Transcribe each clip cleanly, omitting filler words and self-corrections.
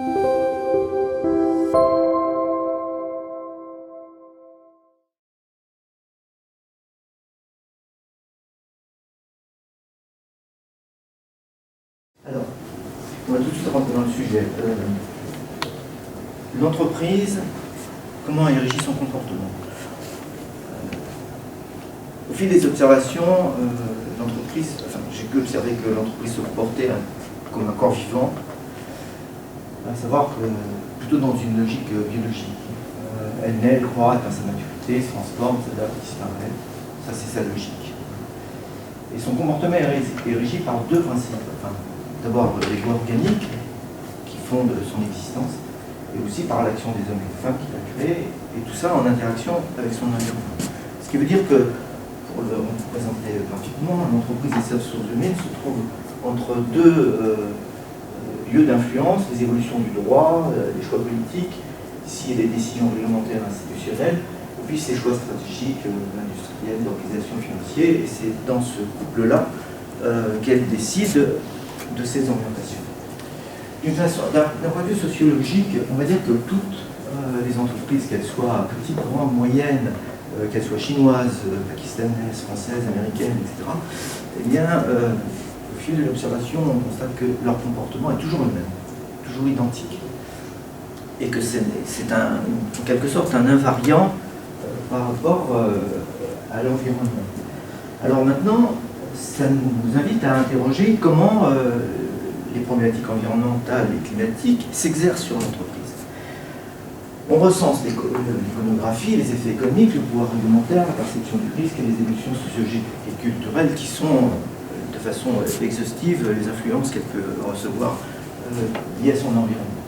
Alors, on va tout de suite rentrer dans le sujet. L'entreprise, comment elle régit son comportement? Au fil des observations, l'entreprise, j'ai pu observer que l'entreprise se comportait comme un corps vivant, à savoir que plutôt dans une logique biologique. Elle naît, elle croît, atteint sa maturité, se transforme, s'adapte, disparaît. Ça, c'est sa logique. Et son comportement est régi par deux principes. D'abord, les lois organiques qui fondent son existence, et aussi par l'action des hommes et des femmes qu'il a créés, et tout ça en interaction avec son environnement. Ce qui veut dire que, pour le représenter graphiquement, l'entreprise des ressources humaines se trouve entre deux lieux d'influence, les évolutions du droit, les choix politiques, ici les décisions réglementaires institutionnelles, et puis ces choix stratégiques, industriels, d'organisation financière, et c'est dans ce couple-là qu'elle décide de ces orientations. D'un point de vue sociologique, on va dire que toutes les entreprises, qu'elles soient petites, grandes, moyennes, qu'elles soient chinoises, pakistanaises, françaises, américaines, etc., eh bien, au fil de l'observation, on constate que leur comportement est toujours le même, toujours identique. Et que c'est en quelque sorte un invariant par rapport à l'environnement. Alors maintenant, ça nous invite à interroger comment les problématiques environnementales et climatiques s'exercent sur l'entreprise. On recense l'iconographie, les effets économiques, le pouvoir réglementaire, la perception du risque et les évolutions sociologiques et culturelles qui sont, de façon exhaustive, les influences qu'elle peut recevoir liées à son environnement.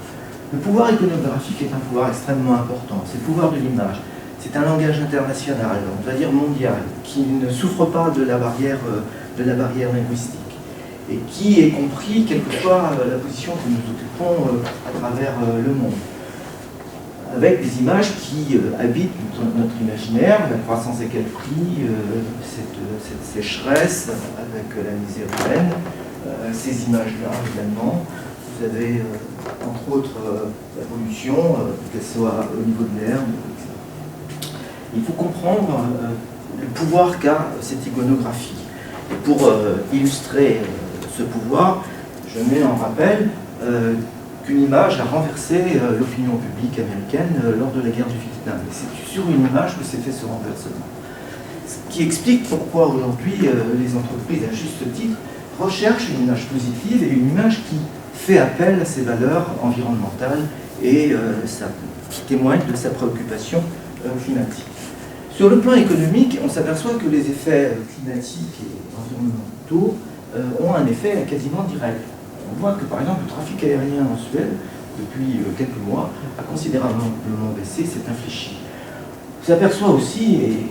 Le pouvoir iconographique est un pouvoir extrêmement important, c'est le pouvoir de l'image. C'est un langage international, on va dire mondial, qui ne souffre pas de la barrière linguistique et qui est compris quelquefois la position que nous occupons à travers le monde. Avec des images qui habitent notre imaginaire, la croissance et quel prix, cette sécheresse avec la misère humaine, ces images-là également. Vous avez entre autres la pollution, qu'elle soit au niveau de l'air, etc. Il faut comprendre le pouvoir qu'a cette iconographie. Et pour illustrer ce pouvoir, je mets en rappel qu'une image a renversé l'opinion publique américaine lors de la guerre du Vietnam. Et c'est sur une image que s'est fait ce renversement. Ce qui explique pourquoi aujourd'hui les entreprises, à juste titre, recherchent une image positive et une image qui fait appel à ses valeurs environnementales et qui témoigne de sa préoccupation climatique. Sur le plan économique, on s'aperçoit que les effets climatiques et environnementaux ont un effet quasiment direct. On voit que par exemple le trafic aérien en Suède, depuis quelques mois, a considérablement baissé, s'est infléchi. On s'aperçoit aussi, et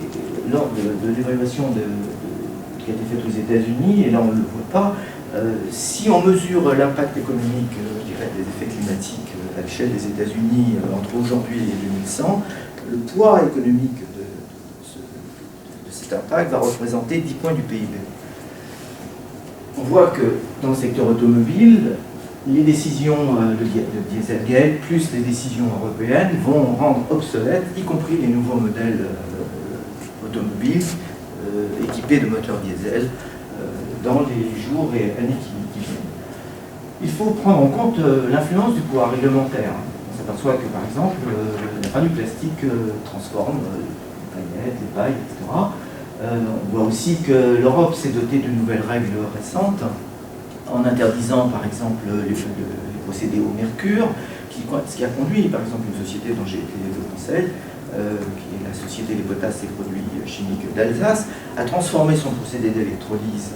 lors de l'évaluation qui a été faite aux États-Unis, et là on ne le voit pas, si on mesure l'impact économique des effets climatiques à l'échelle des États-Unis entre aujourd'hui et 2100, le poids économique de cet impact va représenter 10 points du PIB. On voit que dans le secteur automobile, les décisions de Dieselgate plus les décisions européennes vont rendre obsolètes, y compris les nouveaux modèles automobiles équipés de moteurs diesel dans les jours et années qui viennent. Il faut prendre en compte l'influence du pouvoir réglementaire. On s'aperçoit que par exemple, la fin du plastique transforme les paillettes, les pailles, etc. On voit aussi que l'Europe s'est dotée de nouvelles règles récentes en interdisant par exemple les procédés au mercure, ce qui a conduit par exemple une société dont j'ai été le conseil, qui est la société des potasses et produits chimiques d'Alsace, à transformer son procédé d'électrolyse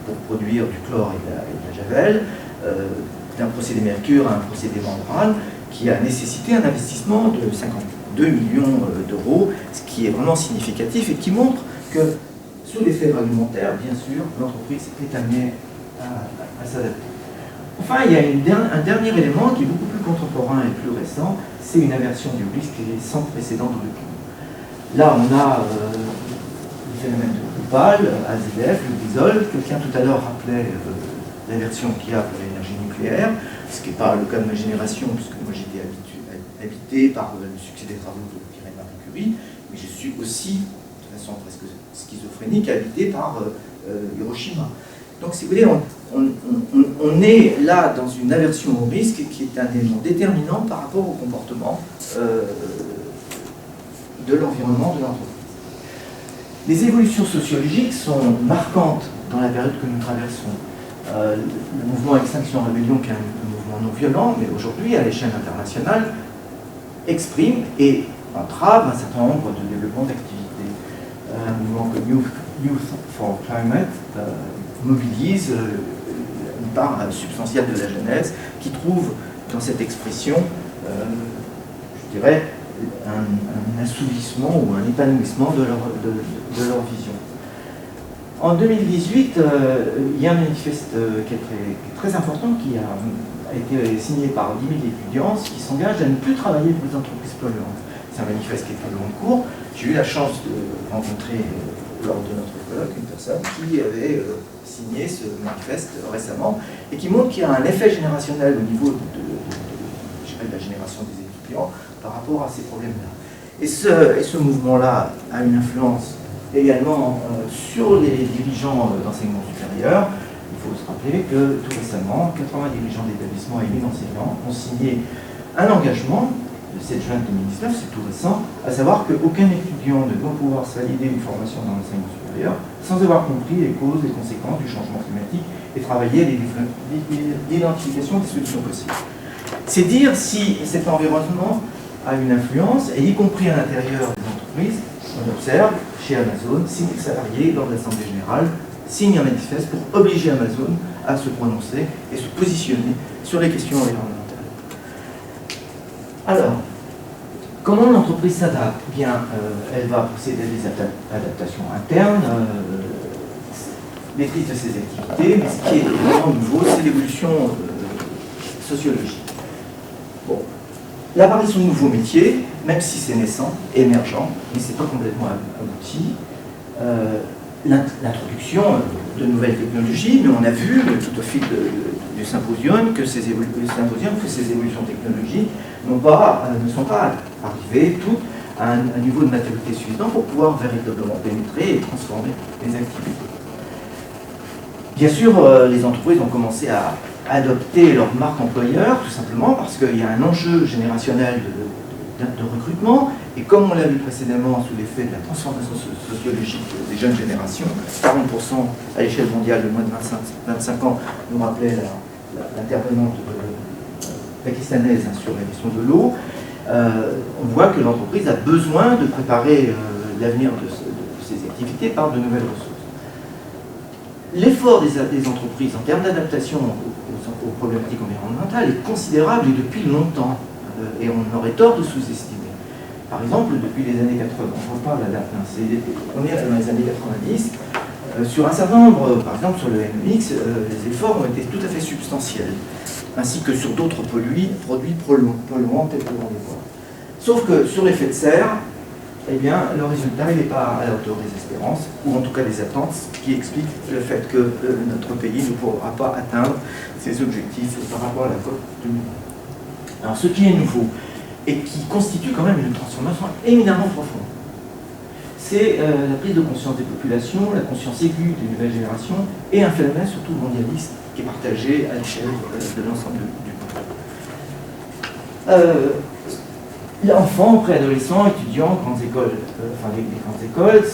pour produire du chlore et de la javel, d'un procédé mercure à un procédé membrane, qui a nécessité un investissement de 52 millions d'euros, ce qui est vraiment significatif et qui montre que, sous l'effet réglementaire, bien sûr, l'entreprise est amenée à s'adapter. Enfin, il y a un dernier élément qui est beaucoup plus contemporain et plus récent, c'est une aversion du risque qui est sans précédent dans le climat. Là, on a le phénomène de Bhopal, AZF, le grisol. Quelqu'un tout à l'heure rappelait l'aversion qu'il y a pour l'énergie nucléaire. ce qui n'est pas le cas de ma génération, puisque moi j'étais habité par le succès des travaux de Pierre et Marie Curie, mais je suis aussi, de façon presque schizophrénique, habité par Hiroshima. Donc si vous voulez, on est là dans une aversion au risque qui est un élément déterminant par rapport au comportement de l'environnement de l'entreprise. Les évolutions sociologiques sont marquantes dans la période que nous traversons. Le mouvement Extinction Rébellion, qui est un mouvement non violent, mais aujourd'hui, à l'échelle internationale, exprime et entrave un certain nombre de développements d'activités. Un mouvement comme Youth for Climate mobilise une part substantielle de la jeunesse qui trouve dans cette expression, je dirais, un assouvissement ou un épanouissement de leur vision. En 2018, il y a un manifeste qui est très important qui a été signé par 10 000 étudiants qui s'engagent à ne plus travailler pour les entreprises polluantes. C'est un manifeste qui est très long cours. J'ai eu la chance de rencontrer lors de notre colloque une personne qui avait signé ce manifeste récemment et qui montre qu'il y a un effet générationnel au niveau de la génération des étudiants par rapport à ces problèmes-là. Et ce mouvement-là a une influence également sur les dirigeants d'enseignement supérieur. Il faut se rappeler que tout récemment, 80 dirigeants d'établissements et 1000 enseignants ont signé un engagement le 7 juin 2019, c'est tout récent, à savoir qu'aucun étudiant ne doit pouvoir se valider une formation dans l'enseignement supérieur sans avoir compris les causes et conséquences du changement climatique et travailler à l'identification des solutions possibles. C'est dire si cet environnement a une influence, et y compris à l'intérieur des entreprises. On observe chez Amazon, 6 000 salariés lors de l'Assemblée générale signent un manifeste pour obliger Amazon à se prononcer et se positionner sur les questions environnementales. Alors, comment l'entreprise s'adapte? Bien, elle va procéder à des adaptations internes, maîtrise de ses activités, mais ce qui est vraiment nouveau, c'est l'évolution sociologique. Bon. L'apparition de nouveaux métiers, même si c'est naissant, émergent, mais ce n'est pas complètement abouti. L'introduction de nouvelles technologies, mais on a vu tout au fil du symposium que ces évolutions technologiques ne sont pas arrivées toutes à un niveau de maturité suffisant pour pouvoir véritablement pénétrer et transformer les activités. Bien sûr, les entreprises ont commencé à adopter leur marque employeur, tout simplement parce qu'il y a un enjeu générationnel de recrutement, et comme on l'a vu précédemment sous l'effet de la transformation sociologique des jeunes générations, 40% à l'échelle mondiale de moins de 25 ans nous rappelait l'intervenante pakistanaise sur la question de l'eau. On voit que l'entreprise a besoin de préparer l'avenir de ses activités par de nouvelles ressources. L'effort des entreprises en termes d'adaptation aux problématiques environnementales est considérable et depuis longtemps, et on aurait tort de sous-estimer. Par exemple, depuis les années 80, on reparle à la date, on est dans les années 90, sur un certain nombre, par exemple sur le NOx, les efforts ont été tout à fait substantiels, ainsi que sur d'autres produits polluants tels que l'environnement. Sauf que sur l'effet de serre, eh bien, le résultat n'est pas à la hauteur des espérances, ou en tout cas des attentes, ce qui explique le fait que notre pays ne pourra pas atteindre ses objectifs par rapport à la COP 2020. Alors, ce qui est nouveau, et qui constitue quand même une transformation éminemment profonde, c'est la prise de conscience des populations, la conscience aiguë des nouvelles générations, et un phénomène surtout mondialiste qui est partagé à l'échelle de l'ensemble du monde. L'enfant, préadolescent, étudiant, grandes écoles, les grandes écoles,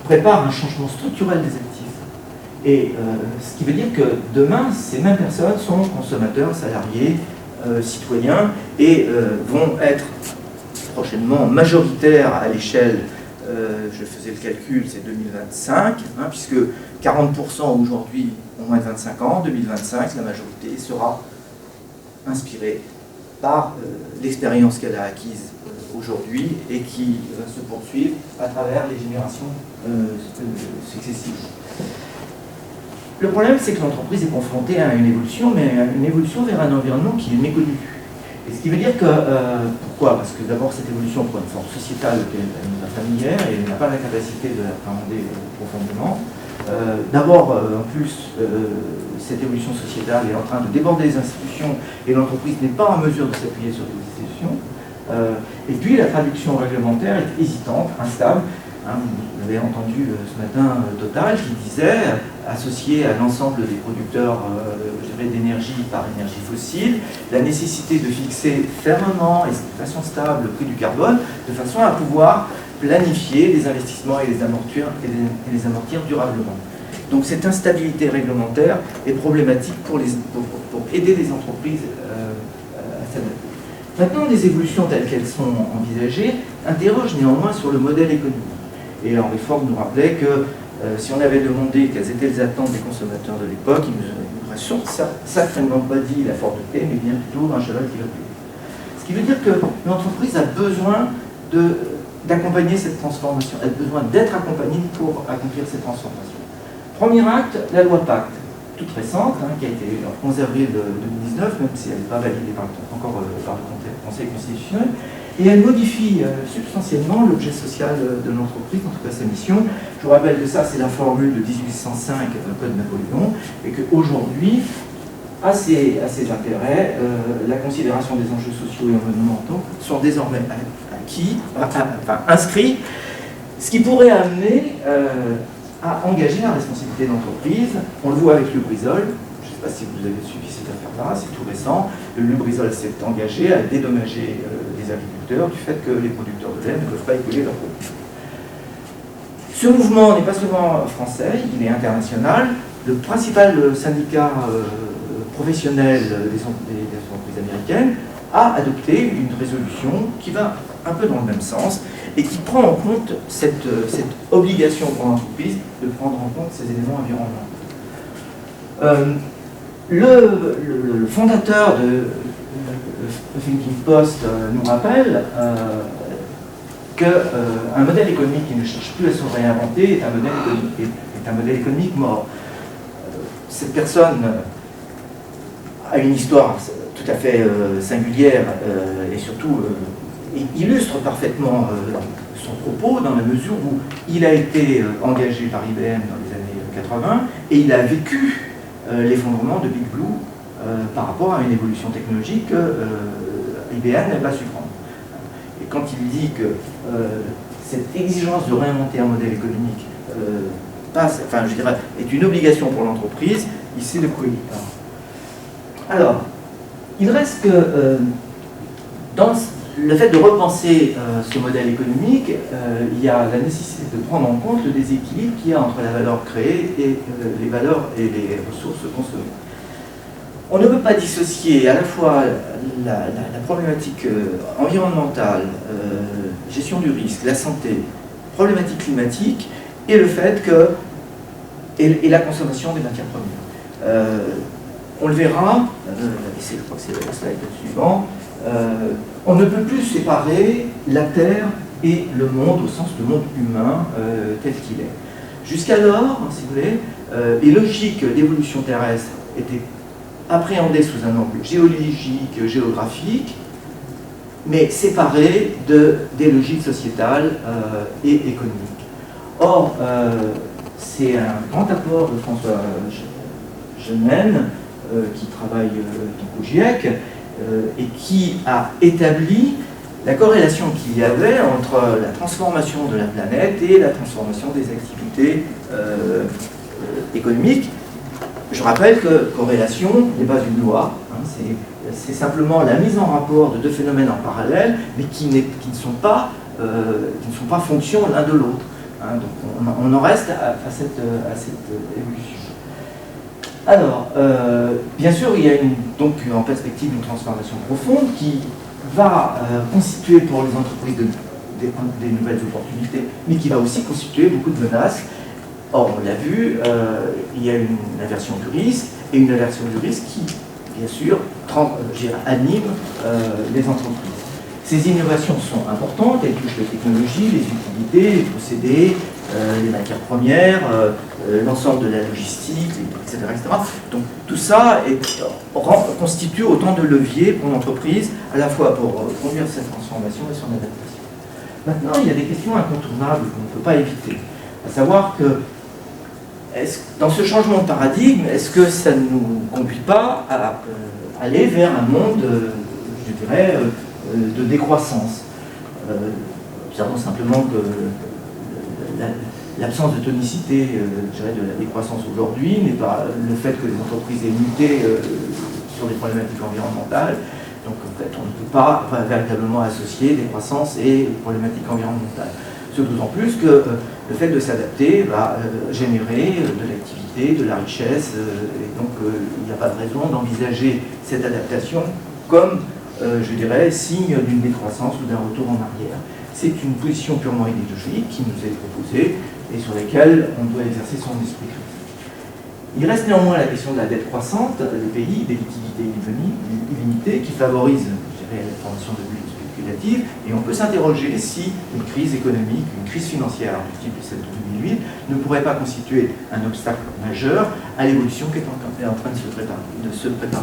préparent un changement structurel des actifs. Et ce qui veut dire que demain, ces mêmes personnes sont consommateurs, salariés, citoyens, et vont être prochainement majoritaires à l'échelle, je faisais le calcul, c'est 2025, puisque 40% aujourd'hui ont moins de 25 ans, en 2025, la majorité sera inspirée par l'expérience qu'elle a acquise aujourd'hui et qui va se poursuivre à travers les générations successives. Le problème, c'est que l'entreprise est confrontée à une évolution, mais à une évolution vers un environnement qui est méconnu. Et ce qui veut dire que, pourquoi? Parce que d'abord, cette évolution prend une forme sociétale qu'elle nous a familière et elle n'a pas la capacité de l'appréhender profondément. D'abord, en plus, cette évolution sociétale est en train de déborder les institutions et l'entreprise n'est pas en mesure de s'appuyer sur les institutions. Et puis la traduction réglementaire est hésitante, instable. Vous avez entendu ce matin Total qui disait, associé à l'ensemble des producteurs d'énergie par énergie fossile, la nécessité de fixer fermement et de façon stable le prix du carbone, de façon à pouvoir planifier les investissements et les amortir durablement. Donc cette instabilité réglementaire est problématique pour aider les entreprises à s'adapter. Maintenant, les évolutions telles qu'elles sont envisagées interrogent néanmoins sur le modèle économique. Et Henry Ford nous rappelait que si on avait demandé quelles étaient les attentes des consommateurs de l'époque, il nous aurait certainement pas dit la Ford T, mais bien plutôt un cheval qui va plus vite. Ce qui veut dire que l'entreprise a besoin d'accompagner cette transformation, a besoin d'être accompagnée pour accomplir cette transformation. Premier acte, la loi Pacte, toute récente, qui a été le 11 avril 2019, même si elle n'est pas validée encore par le Conseil constitutionnel, et elle modifie substantiellement l'objet social de l'entreprise, en tout cas sa mission. Je vous rappelle que ça, c'est la formule de 1805 du Code Napoléon, et qu'aujourd'hui, à ses intérêts, la considération des enjeux sociaux et environnementaux sont désormais inscrits, ce qui pourrait amener à engager la responsabilité d'entreprise. On le voit avec Lubrizol. Je ne sais pas si vous avez suivi cette affaire-là, c'est tout récent. Le Lubrizol s'est engagé à dédommager les agriculteurs du fait que les producteurs de lait ne peuvent pas écouler leurs produits. Ce mouvement n'est pas seulement français, il est international. Le principal syndicat professionnel des entreprises américaines a adopté une résolution qui va un peu dans le même sens et qui prend en compte cette obligation pour l'entreprise de prendre en compte ces éléments environnementaux. Le fondateur de Thinking Post nous rappelle qu'un modèle économique qui ne cherche plus à se réinventer est un modèle économique mort. Cette personne a une histoire tout à fait singulière et surtout illustre parfaitement son propos dans la mesure où il a été engagé par IBM dans les années 80 et il a vécu l'effondrement de Big Blue par rapport à une évolution technologique que IBM n'a pas su prendre. Et quand il dit que cette exigence de réinventer un modèle économique est une obligation pour l'entreprise, il sait de quoi il parle. Alors, il reste que dans le fait de repenser ce modèle économique, il y a la nécessité de prendre en compte le déséquilibre qu'il y a entre la valeur créée et les valeurs et les ressources consommées. On ne peut pas dissocier à la fois la problématique environnementale, gestion du risque, la santé, problématique climatique et le fait que et la consommation des matières premières. On le verra, je crois que c'est le slide suivant, on ne peut plus séparer la Terre et le monde, au sens du monde humain tel qu'il est. Jusqu'alors, si vous voulez, les logiques d'évolution terrestre étaient appréhendées sous un angle géologique, géographique, mais séparées des logiques sociétales et économiques. Or, c'est un grand apport de François Gemène, qui travaille donc au GIEC, et qui a établi la corrélation qu'il y avait entre la transformation de la planète et la transformation des activités économiques. Je rappelle que corrélation n'est pas une loi, c'est simplement la mise en rapport de deux phénomènes en parallèle, mais qui ne sont pas fonction l'un de l'autre. Donc on en reste à cette évolution. Alors, bien sûr, il y a donc en perspective une transformation profonde qui va constituer pour les entreprises des nouvelles opportunités, mais qui va aussi constituer beaucoup de menaces. Or, on l'a vu, il y a une aversion du risque, et une aversion du risque qui, bien sûr, anime les entreprises. Ces innovations sont importantes, elles touchent les technologies, les utilités, les procédés, les matières premières, l'ensemble de la logistique, etc., etc. Donc tout ça constitue autant de leviers pour l'entreprise, à la fois pour conduire cette transformation et son adaptation. Maintenant, il y a des questions incontournables qu'on ne peut pas éviter, à savoir que dans ce changement de paradigme, est-ce que ça ne nous conduit pas à aller vers un monde, je dirais, de décroissance? Observons simplement que l'absence de tonicité, je dirais, de la décroissance aujourd'hui n'est pas le fait que les entreprises aient muté sur des problématiques environnementales. Donc en fait, on ne peut pas véritablement associer décroissance et problématiques environnementales. Ce d'autant plus que le fait de s'adapter va générer de l'activité, de la richesse, et donc il n'y a pas de raison d'envisager cette adaptation comme, je dirais, signe d'une décroissance ou d'un retour en arrière. C'est une position purement idéologique qui nous est proposée et sur laquelle on doit exercer son esprit critique. Il reste néanmoins la question de la dette croissante des pays, des liquidités illimitées qui favorisent, je dirais, la formation de bulles spéculatives, et on peut s'interroger si une crise économique, une crise financière du type de celle de 2008 ne pourrait pas constituer un obstacle majeur à l'évolution qui est en train de se préparer.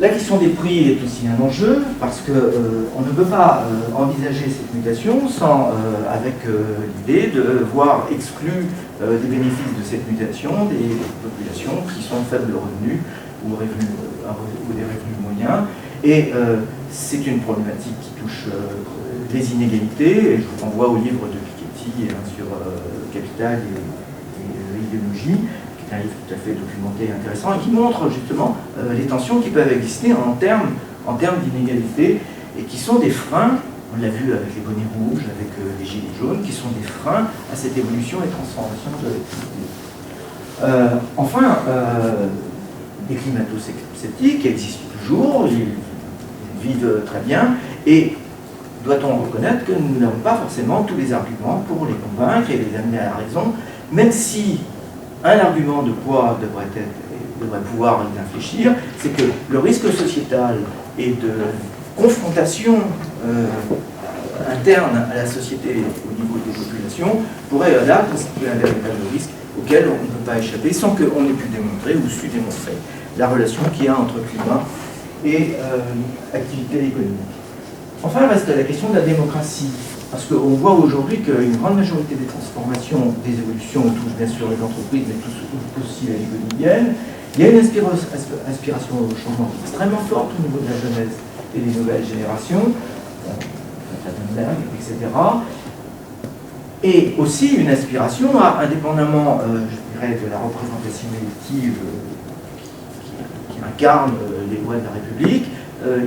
La question des prix est aussi un enjeu parce qu'on ne peut pas envisager cette mutation sans, avec l'idée de voir exclus des bénéfices de cette mutation des populations qui sont faibles revenus ou des revenus moyens. Et c'est une problématique qui touche les inégalités. Et je vous renvoie au livre de Piketty sur Capital et idéologie, un livre tout à fait documenté et intéressant, et qui montre justement les tensions qui peuvent exister en termes d'inégalité, et qui sont des freins, on l'a vu avec les bonnets rouges, avec les gilets jaunes, qui sont des freins à cette évolution et transformation de l'activité. Enfin, les climato-sceptiques existent toujours, ils vivent très bien, et doit-on reconnaître que nous n'avons pas forcément tous les arguments pour les convaincre et les amener à la raison, même si un argument de poids devrait pouvoir y réfléchir, c'est que le risque sociétal et de confrontation interne à la société au niveau des populations pourrait là constituer un véritable risque auquel on ne peut pas échapper sans qu'on ait pu démontrer ou su démontrer la relation qu'il y a entre climat et activité économique. Enfin, reste la question de la démocratie. Parce qu'on voit aujourd'hui qu'une grande majorité des transformations, des évolutions touchent bien sûr les entreprises, mais touchent aussi la vie quotidienne. Il y a une aspiration au changement extrêmement forte au niveau de la jeunesse et des nouvelles générations, etc. Et aussi une aspiration à, indépendamment, je dirais, de la représentation élective qui incarne les lois de la République,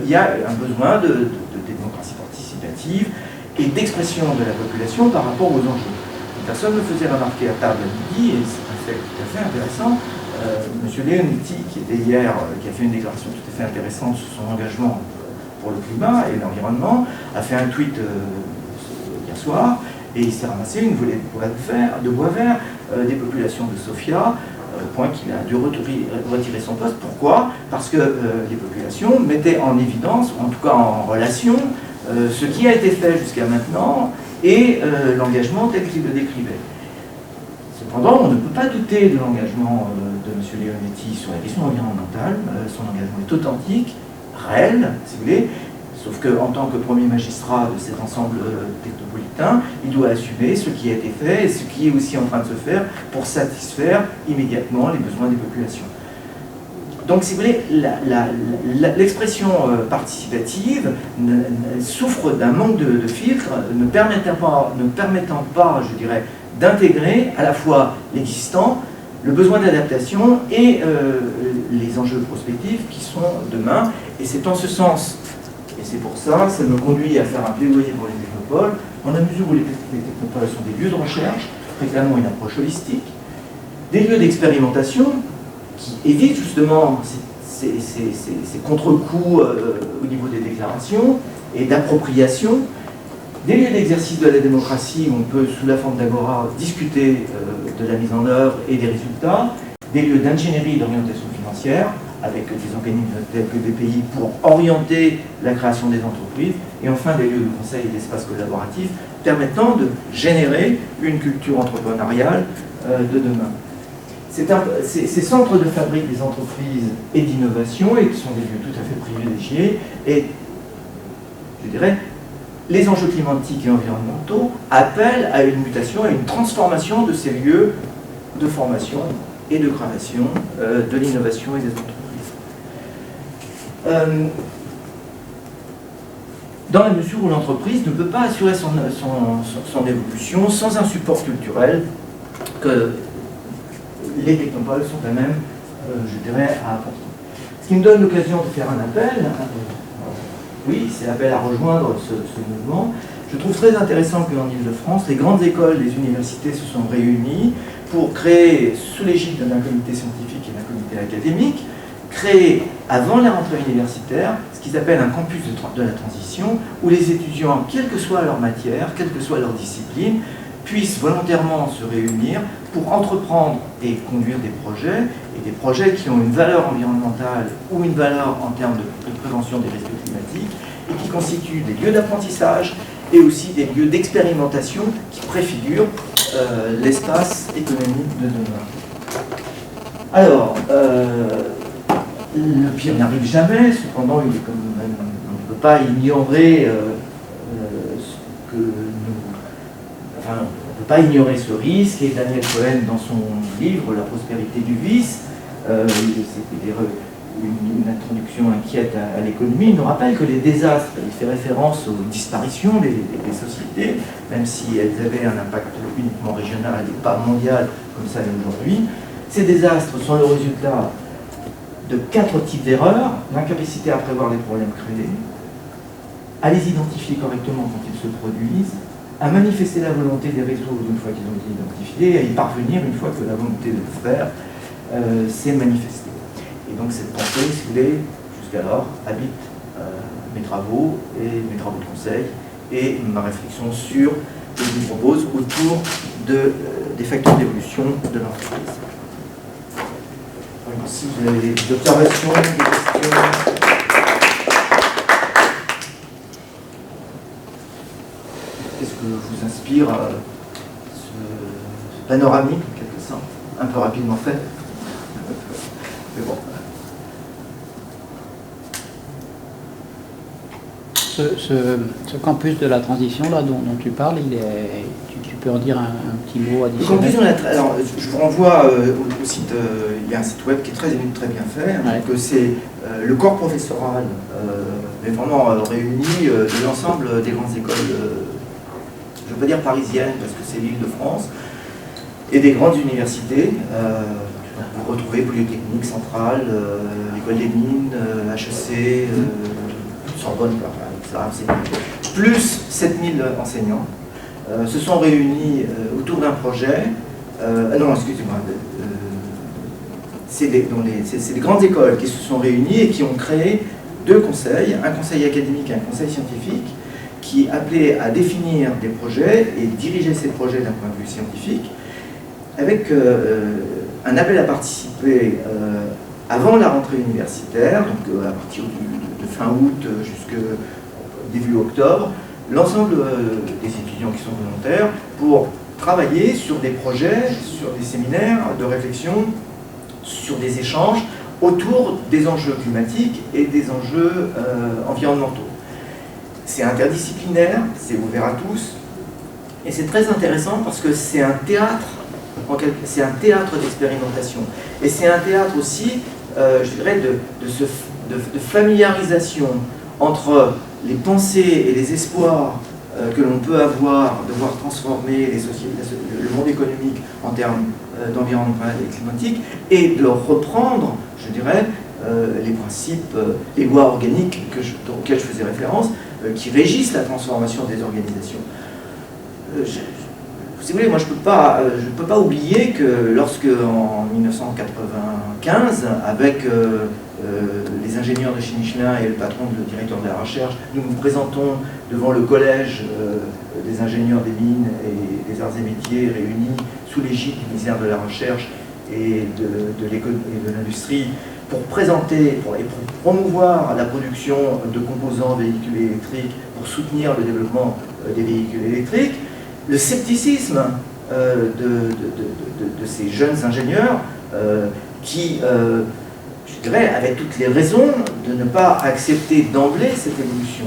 il y a un besoin de démocratie participative et d'expression de la population par rapport aux enjeux. Une personne me faisait remarquer à table à midi, et c'est un fait tout à fait intéressant, M. Leonetti, qui était hier, qui a fait une déclaration tout à fait intéressante sur son engagement pour le climat et l'environnement, a fait un tweet hier soir, et il s'est ramassé une volée de bois vert des populations de Sofia, au point qu'il a dû retirer son poste. Pourquoi? Parce que les populations mettaient en évidence, ou en tout cas en relation, ce qui a été fait jusqu'à maintenant et l'engagement tel qu'il le décrivait. Cependant, on ne peut pas douter de l'engagement de M. Leonetti sur la question environnementale. Son engagement est authentique, réel, si vous voulez, sauf qu'en tant que premier magistrat de cet ensemble technopolitain, il doit assumer ce qui a été fait et ce qui est aussi en train de se faire pour satisfaire immédiatement les besoins des populations. Donc, si vous voulez, l'expression participative souffre d'un manque de filtre, ne permettant pas, je dirais, d'intégrer à la fois l'existant, le besoin d'adaptation et les enjeux prospectifs qui sont demain. Et c'est en ce sens, et c'est pour ça, ça me conduit à faire un plaidoyer pour les technopoles, en la mesure où les technopoles sont des lieux de recherche, réclamant une approche holistique, des lieux d'expérimentation, qui évite justement ces contre-coups au niveau des déclarations et d'appropriation, des lieux d'exercice de la démocratie où on peut, sous la forme d'agora, discuter de la mise en œuvre et des résultats, des lieux d'ingénierie et d'orientation financière, avec des organismes tels que BPI pour orienter la création des entreprises, et enfin des lieux de conseil et d'espace collaboratifs permettant de générer une culture entrepreneuriale de demain. Ces centres de fabrique des entreprises et d'innovation, et qui sont des lieux tout à fait privilégiés, et je dirais, les enjeux climatiques et environnementaux appellent à une mutation, à une transformation de ces lieux de formation et de création de l'innovation et des entreprises. Dans la mesure où l'entreprise ne peut pas assurer son évolution sans un support culturel que les technopoles sont quand même, je dirais, à apporter. Ce qui me donne l'occasion de faire un appel, oui, c'est l'appel à rejoindre ce mouvement. Je trouve très intéressant qu'en Ile-de-France, les grandes écoles, les universités se sont réunies pour créer, sous l'égide d'un comité scientifique et d'un comité académique, créer, avant la rentrée universitaire, ce qu'ils appellent un campus de la transition, où les étudiants, quelle que soit leur matière, quelle que soit leur discipline, puissent volontairement se réunir pour entreprendre et conduire des projets qui ont une valeur environnementale ou une valeur en termes de prévention des risques climatiques, et qui constituent des lieux d'apprentissage et aussi des lieux d'expérimentation qui préfigurent l'espace économique de demain. Alors, le pire n'arrive jamais, cependant, on ne peut pas ignorer ce que nous... Enfin, on ne peut pas ignorer ce risque, et Daniel Cohen, dans son livre « La prospérité du vice », c'est une introduction inquiète à l'économie, nous rappelle que les désastres, il fait référence aux disparitions des sociétés, même si elles avaient un impact uniquement régional et pas mondial, comme ça l'est aujourd'hui. Ces désastres sont le résultat de 4 types d'erreurs: l'incapacité à prévoir les problèmes créés, à les identifier correctement quand ils se produisent, à manifester la volonté des résoudre une fois qu'ils ont été identifiés, et à y parvenir une fois que la volonté de le faire s'est manifestée. Et donc cette pensée, si vous voulez, jusqu'alors, habite mes travaux de conseil et ma réflexion sur ce que je vous propose autour des facteurs d'évolution de l'entreprise. Si vous avez des observations, des questions. Qu'est-ce que vous inspire ce panoramique, en quelque sorte, un peu rapidement fait? Mais bon. Ce campus de la transition là dont tu parles, tu peux en dire un petit mot additionnel? Alors, je vous renvoie au site, il y a un site web qui est très bien fait, ouais. Que c'est le corps professoral, mais vraiment réuni de l'ensemble des grandes écoles, je ne veux pas dire parisiennes parce que c'est l'Île-de-France, et des grandes universités. Vous retrouvez Polytechnique Centrale, l'École des Mines, HEC, Sorbonne, plus 7000 enseignants se sont réunis autour d'un projet. Non, excusez-moi. C'est les grandes écoles qui se sont réunies et qui ont créé 2 conseils, un conseil académique et un conseil scientifique, qui appelaient à définir des projets et diriger ces projets d'un point de vue scientifique, avec un appel à participer avant la rentrée universitaire, donc à partir de fin août jusqu'au début octobre, l'ensemble des étudiants qui sont volontaires pour travailler sur des projets, sur des séminaires de réflexion, sur des échanges autour des enjeux climatiques et des enjeux environnementaux. C'est interdisciplinaire, c'est ouvert à tous, et c'est très intéressant parce que c'est un théâtre, c'est un théâtre d'expérimentation, et c'est un théâtre aussi, je dirais, de familiarisation entre les pensées et les espoirs que l'on peut avoir de voir transformer les sociétés, le monde économique en termes d'environnement et climatique, et de reprendre, je dirais, les principes, les lois organiques auxquelles je faisais référence, qui régissent la transformation des organisations. Si vous voulez, moi je ne peux pas oublier que lorsque, en 1995, avec les ingénieurs de chez Michelin et le patron, le directeur de la recherche, nous nous présentons devant le collège des ingénieurs des mines et des arts et métiers réunis sous l'égide du ministère de la Recherche et de l'Industrie pour présenter et pour promouvoir la production de composants véhicules électriques, pour soutenir le développement des véhicules électriques. Le scepticisme de ces jeunes ingénieurs qui, je dirais, avaient toutes les raisons de ne pas accepter d'emblée cette évolution.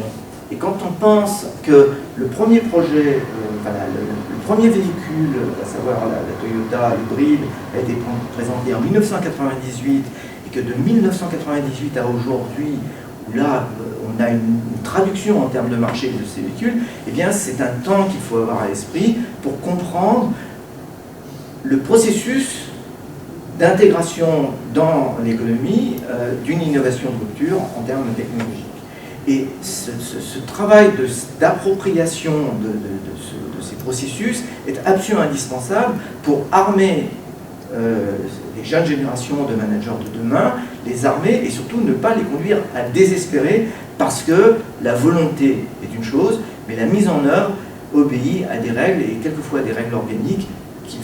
Et quand on pense que le premier projet, le premier véhicule, à savoir la Toyota hybride, a été présenté en 1998, et que de 1998 à aujourd'hui, où là on a une traduction en termes de marché de ces véhicules, eh bien c'est un temps qu'il faut avoir à l'esprit pour comprendre le processus d'intégration dans l'économie d'une innovation de rupture en termes technologiques. Et ce travail d'appropriation de ces processus est absolument indispensable pour armer les jeunes générations de managers de demain, les armer et surtout ne pas les conduire à désespérer parce que la volonté est une chose, mais la mise en œuvre obéit à des règles et quelquefois des règles organiques qu'il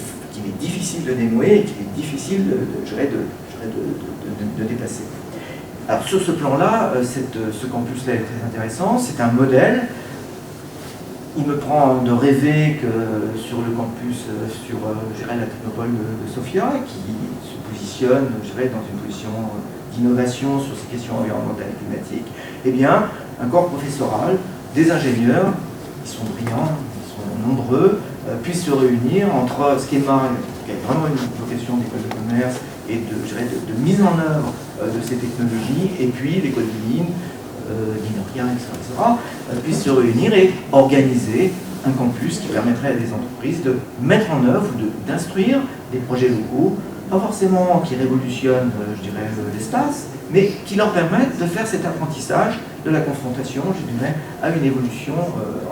est difficile de dénouer et qu'il est difficile de dépasser. Alors sur ce plan-là, ce campus-là est très intéressant, c'est un modèle. Il me prend de rêver que sur le campus, sur la technopole de Sofia, qui se positionne dans une position d'innovation sur ces questions environnementales et climatiques, eh bien, un corps professoral, des ingénieurs, ils sont brillants, ils sont nombreux, puissent se réunir entre Schema, qui a vraiment une vocation d'école de commerce et de mise en œuvre de ces technologies, et puis l'école de Lille, l'INORIA, etc., puissent se réunir et organiser un campus qui permettrait à des entreprises de mettre en œuvre ou d'instruire des projets locaux, pas forcément qui révolutionnent, l'espace, mais qui leur permettent de faire cet apprentissage de la confrontation, à une évolution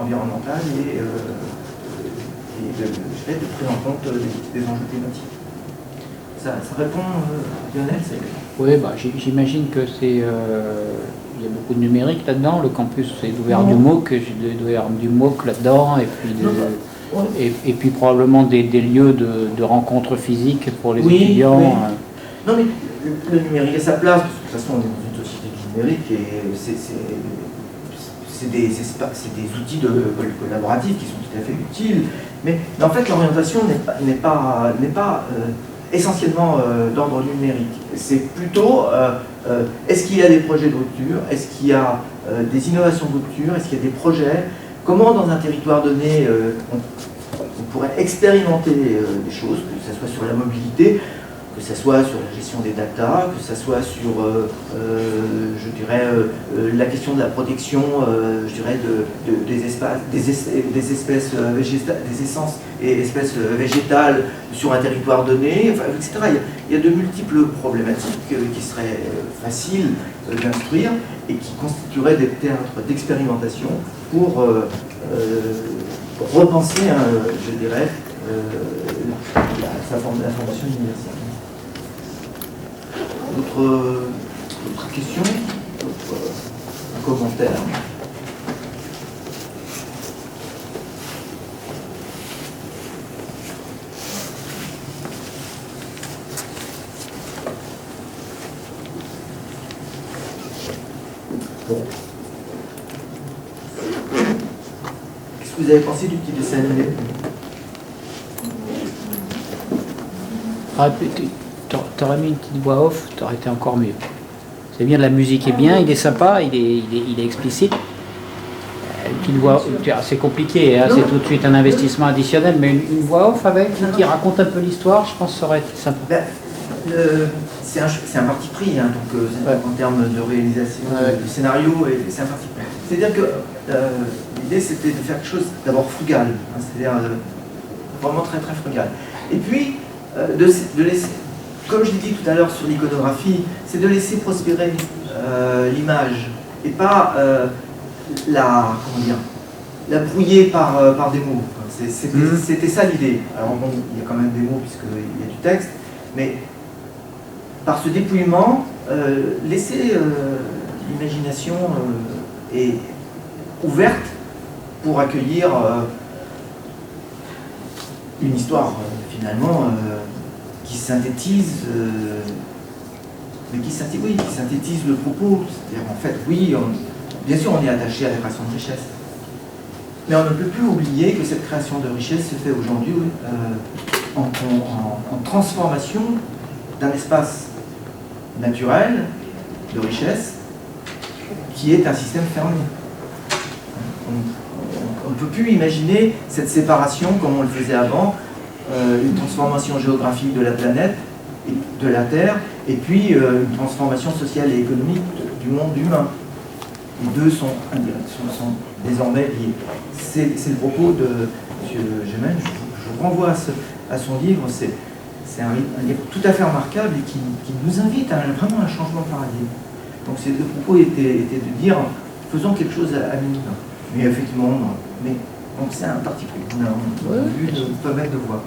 environnementale et de prise en compte des enjeux climatiques. Ça répond, Lionel? Oui, j'imagine que c'est... il y a beaucoup de numérique là-dedans. Le campus est ouvert du MOOC là-dedans, et puis probablement des lieux de rencontres physiques pour les étudiants. Oui. Non, mais le numérique a sa place, parce que de toute façon on est dans une société du numérique et c'est des outils collaboratifs qui sont tout à fait utiles. Mais en fait, l'orientation n'est pas essentiellement d'ordre numérique. C'est plutôt est-ce qu'il y a des projets de rupture, est-ce qu'il y a des innovations de rupture, est-ce qu'il y a des projets, comment dans un territoire donné on pourrait expérimenter des choses, que ce soit sur la mobilité, que ce soit sur la gestion des data, que ce soit sur la question de la protection des espèces végétales, des essences et espèces végétales sur un territoire donné, etc. Il y a de multiples problématiques qui seraient faciles d'instruire et qui constitueraient des théâtres d'expérimentation pour repenser, la formation universitaire. D'autres questions, un commentaire? Bon. Qu'est-ce que vous avez pensé du petit dessin animé? T'aurais mis une petite voix off, t'aurais été encore mieux. C'est bien, la musique est bien, il est sympa, il est explicite. Une petite voix, c'est compliqué, hein, c'est tout de suite un investissement additionnel, mais une voix off qui raconte un peu l'histoire, je pense que ça aurait été sympa. C'est un parti pris, hein, donc, en termes de réalisation du scénario, c'est un parti pris. C'est-à-dire que l'idée c'était de faire quelque chose d'abord frugal, hein, c'est-à-dire vraiment très très frugal. Et puis de laisser, comme je l'ai dit tout à l'heure sur l'iconographie, c'est de laisser prospérer l'image et pas la brouiller par des mots. C'était ça l'idée. Alors bon, il y a quand même des mots puisqu'il y a du texte, mais par ce dépouillement, laisser l'imagination ouverte pour accueillir une histoire finalement qui synthétise, qui synthétise le propos. C'est-à-dire en fait, oui, bien sûr on est attaché à la création de richesse, mais on ne peut plus oublier que cette création de richesse se fait aujourd'hui en transformation d'un espace naturel de richesse qui est un système fermé. on ne peut plus imaginer cette séparation comme on le faisait avant, une transformation géographique de la planète, et de la Terre, et puis une transformation sociale et économique du monde humain. Les deux sont désormais liés. C'est le propos de M. Gemène. Je renvoie à son livre. C'est un livre tout à fait remarquable et qui nous invite à vraiment un changement de paradigme. Donc le propos était de dire, faisons quelque chose à minima. Mais effectivement, c'est un parti pris. On a vu pas mal de voix.